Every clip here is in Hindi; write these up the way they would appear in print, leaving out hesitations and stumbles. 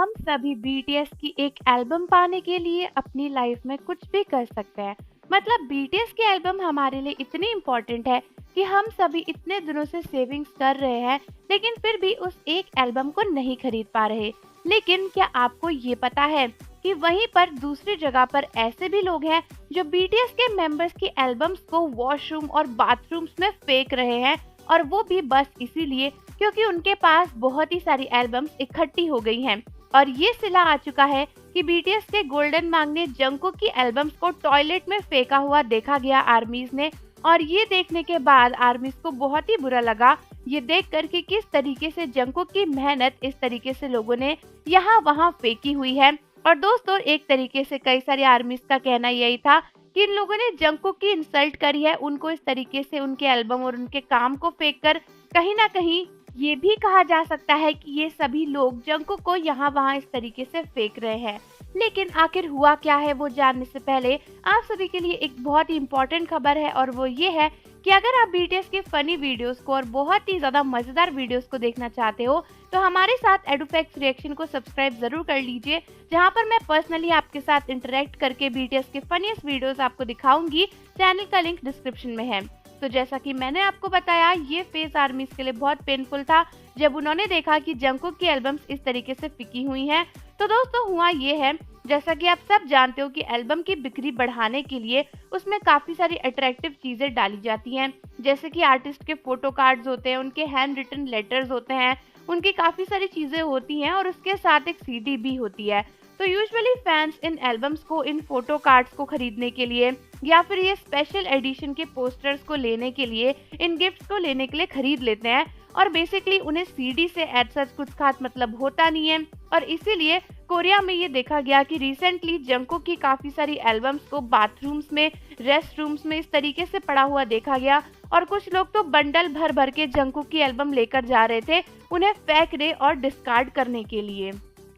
हम सभी बीटीएस की एक एल्बम पाने के लिए अपनी लाइफ में कुछ भी कर सकते हैं। मतलब बीटीएस की एल्बम हमारे लिए इतनी इम्पोर्टेंट है कि हम सभी इतने दिनों से सेविंग्स कर रहे हैं, लेकिन फिर भी उस एक एल्बम को नहीं खरीद पा रहे। लेकिन क्या आपको ये पता है कि वहीं पर दूसरी जगह पर ऐसे भी लोग हैं जो बीटीएस के मेंबर्स की एल्बम्स को वॉशरूम और बाथरूम्स में फेंक रहे हैं, और वो भी बस इसीलिए क्योंकि उनके पास बहुत ही सारी एल्बम्स इकट्ठी हो गई हैं। और ये सिला आ चुका है कि बीटीएस के गोल्डन मांग ने जंगकुक की एल्बम्स को टॉयलेट में फेंका हुआ देखा गया आर्मीज ने। और ये देखने के बाद आर्मीज को बहुत ही बुरा लगा ये देखकर कि किस तरीके से जंगकुक की मेहनत इस तरीके से लोगों ने यहाँ वहाँ फेंकी हुई है। और दोस्तों, एक तरीके से कई सारे आर्मीज का कहना यही था कि इन लोगों ने जंगकुक की इंसल्ट करी है, उनको इस तरीके से उनके एल्बम और उनके काम को फेंक कर कहीं ना कहीं ये भी कहा जा सकता है कि ये सभी लोग जंगकुक को यहाँ वहाँ इस तरीके से फेंक रहे हैं। लेकिन आखिर हुआ क्या है वो जानने से पहले आप सभी के लिए एक बहुत ही इम्पोर्टेंट खबर है, और वो ये है कि अगर आप बीटीएस के फनी वीडियोस को और बहुत ही ज्यादा मजेदार वीडियोस को देखना चाहते हो तो हमारे साथ एडुफैक्ट्स रिएक्शन को सब्सक्राइब जरूर कर लीजिए, जहां पर मैं पर्सनली आपके साथ इंटरेक्ट करके बीटीएस के फनीस्ट वीडियोस आपको दिखाऊंगी। चैनल का लिंक डिस्क्रिप्शन में है। तो जैसा कि मैंने आपको बताया, ये फेज आर्मीज के लिए बहुत पेनफुल था जब उन्होंने देखा कि जंगकुक की एल्बम्स इस तरीके से फिकी हुई हैं। तो दोस्तों, हुआ ये है, जैसा कि आप सब जानते हो कि एल्बम की बिक्री बढ़ाने के लिए उसमें काफी सारी अट्रैक्टिव चीजें डाली जाती हैं, जैसे कि आर्टिस्ट के फोटो कार्ड्स होते हैं, उनके हैंड रिटन लेटर्स होते हैं, उनकी काफी सारी चीजें होती हैं, और उसके साथ एक सीडी भी होती है। तो यूजुअली फैंस इन एल्बम्स को, इन फोटो कार्ड्स को खरीदने के लिए या फिर ये स्पेशल एडिशन के पोस्टर्स को लेने के लिए, इन गिफ्ट्स को लेने के लिए खरीद लेते हैं। और बेसिकली उन्हें सीडी से एज सच कुछ खास मतलब होता नहीं है, और इसीलिए कोरिया में ये देखा गया कि रिसेंटली जंगकुक की काफी सारी एल्बम्स को बाथरूम्स में, रेस्ट रूम्स में इस तरीके से पड़ा हुआ देखा गया। और कुछ लोग तो बंडल भर भर के जंगकुक की एल्बम लेकर जा रहे थे उन्हें फेंकने और डिस्कार्ड करने के लिए।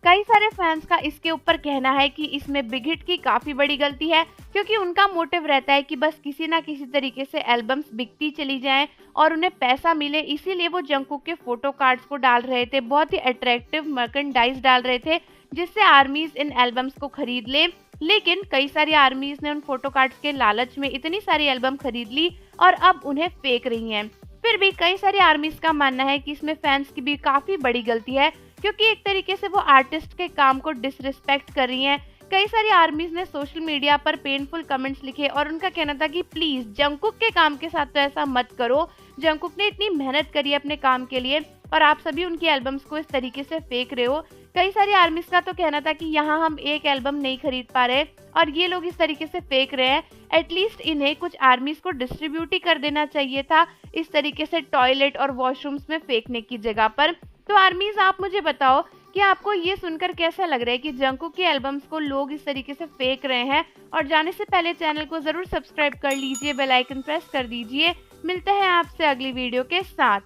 कई सारे फैंस का इसके ऊपर कहना है कि इसमें बिग हिट की काफी बड़ी गलती है, क्योंकि उनका मोटिव रहता है कि बस किसी ना किसी तरीके से एल्बम्स बिकती चली जाएं और उन्हें पैसा मिले, इसीलिए वो जंगकुक के फोटो कार्ड्स को डाल रहे थे, बहुत ही अट्रैक्टिव मर्केंडाइज डाल रहे थे जिससे आर्मीज इन एल्बम्स को खरीद ले। लेकिन कई सारी आर्मीज ने उन फोटो कार्ड्स के लालच में इतनी सारी एल्बम खरीद ली और अब उन्हें फेंक रही हैं। फिर भी कई सारी आर्मीज का मानना है कि इसमें फैंस की भी काफी बड़ी गलती है, क्योंकि एक तरीके से वो आर्टिस्ट के काम को डिसरिस्पेक्ट कर रही हैं। कई सारी आर्मीज ने सोशल मीडिया पर पेनफुल कमेंट्स लिखे और उनका कहना था कि प्लीज जंगकुक के काम के साथ तो ऐसा मत करो। जंगकुक ने इतनी मेहनत करी है अपने काम के लिए और आप सभी उनकी एल्बम्स को इस तरीके से फेंक रहे हो। कई सारी आर्मीज का तो कहना था कि यहाँ हम एक एल्बम नहीं खरीद पा रहे और ये लोग इस तरीके से फेंक रहे हैं, एटलीस्ट इन्हें कुछ आर्मीज को डिस्ट्रीब्यूट ही कर देना चाहिए था इस तरीके से टॉयलेट और वॉशरूम्स में फेंकने की जगह पर। तो आर्मीज, आप मुझे बताओ कि आपको ये सुनकर कैसा लग रहा है कि जंगकुक की एल्बम्स को लोग इस तरीके से फेंक रहे हैं। और जाने से पहले चैनल को जरूर सब्सक्राइब कर लीजिए, बेल आइकन प्रेस कर दीजिए। मिलते हैं आपसे अगली वीडियो के साथ।